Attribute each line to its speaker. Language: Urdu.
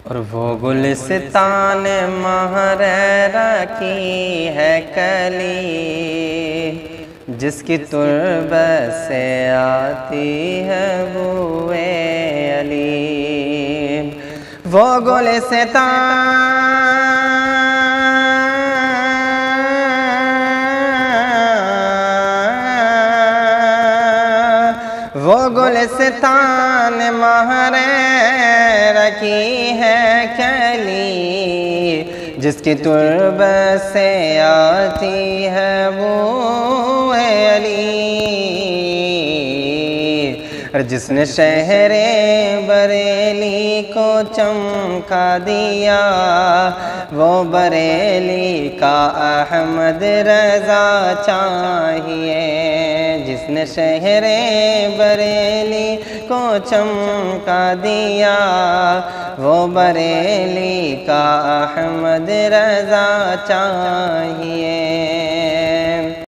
Speaker 1: اور وہ گلستان مہریرا کی ہے کلی، جس کی تربت سے آتی ہے بوئے علی۔ وہ گلستان مہریرا کی ہے کلی، جس کی تربت سے آتی ہے بوئے علی۔ اور جس نے شہر بریلی کو چمکا دیا، وہ بریلی کا احمد رضا چاہیے۔ جس نے شہر بریلی کو چمکا دیا، وہ بریلی کا احمد رضا چاہیے۔